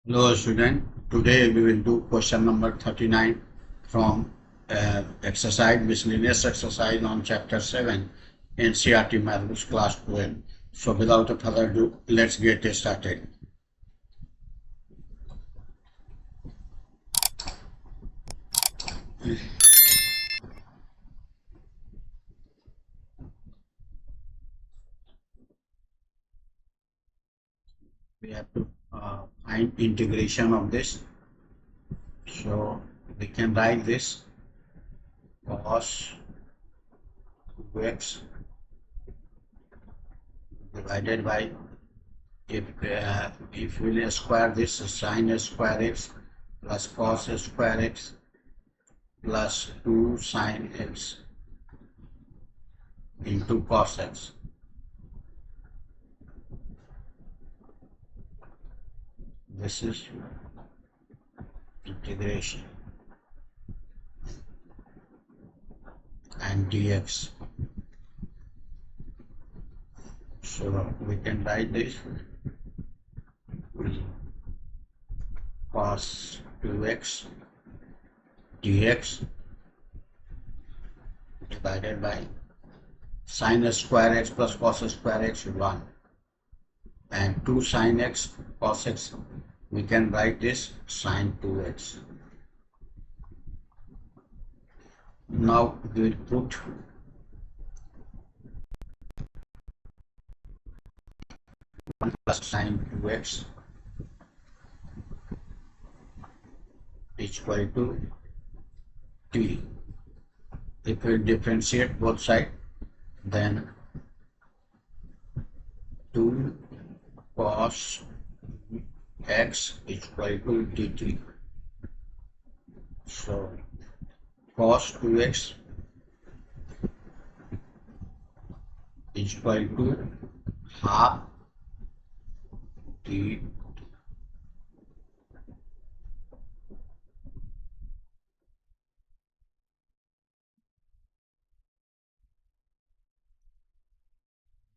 Hello student, today we will do question number 39 from exercise, miscellaneous exercise on chapter 7 NCERT Mathematics class 12. So without further ado, let's get started. We have to find integration of this. So we can write this cos 2x divided by, if we will square this, sin square x plus cos square x plus 2 sin x into cos x. This is integration and dx. So we can write this cos 2x dx divided by sin square x plus cos square x 1 and 2 sin x cos x. We can write this sin 2x. Now we will put plus sin 2x equal to t. If we differentiate both sides, then 2 cos x equal to dt. So cos 2x equal to half t.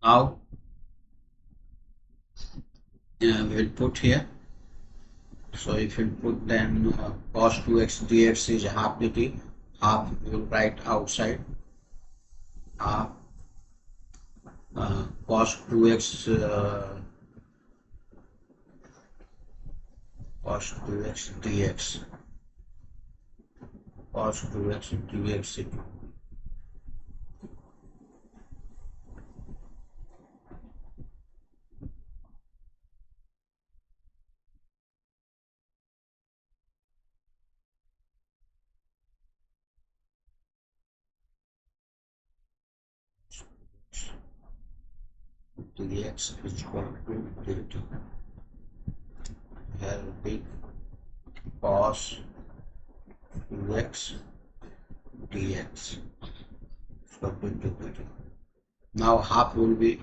Now we will put here. So if you put, then cos 2x dx is half dt. Half we will write outside. Half cos 2x dx. Cos 2x dx dx is equal to dt. Here will be cos 2x dx equal to dt. Now half will be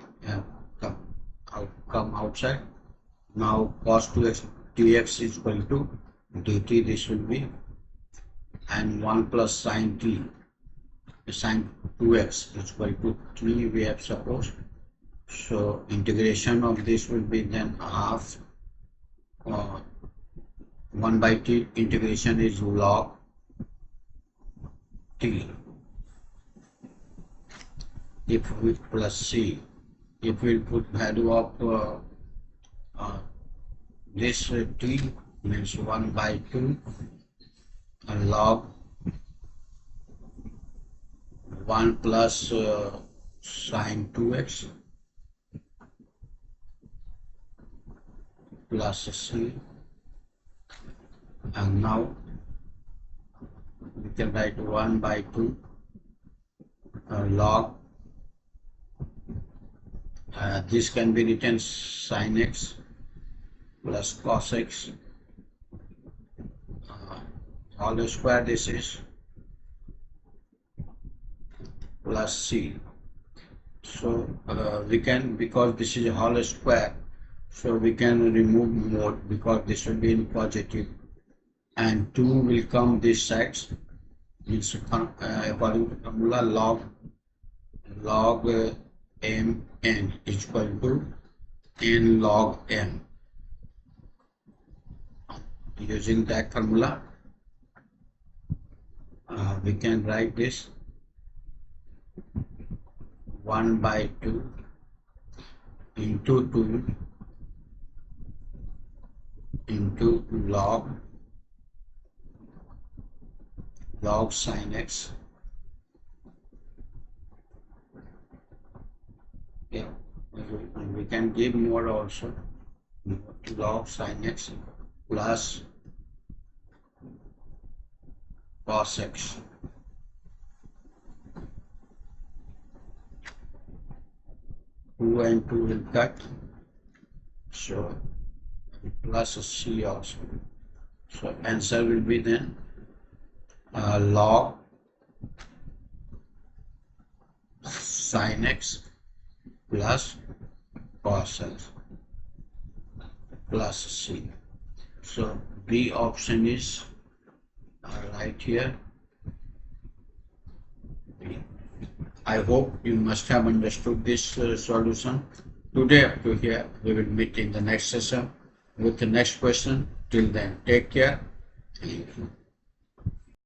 come outside. Now cos 2x dx is equal to dt. This will be, and 1 plus sin t, sin 2x is equal to 3 we have supposed. So integration of this will be then half 1 by t. Integration is log t. If we plus c, if we put value of this t means 1 by 2 log 1 plus sin 2x plus c, and now we can write 1 by 2 log, this can be written sin x plus cos x whole square. This is plus c. So we can, because this is a whole square, so we can remove more because this will be in positive, and 2 will come this side. Means according to formula log m n equal to n log m. using that formula, we can write this 1 by 2 into 2 into log sin x. Yeah, we can give more also, log sin x plus cos x. Two and two will cut, so plus a c also. So answer will be then log sin x plus cos x plus c. So B option is right here. I hope you must have understood this solution. Today up to here, we will meet in the next session with the next question. Till then, take care. Thank you.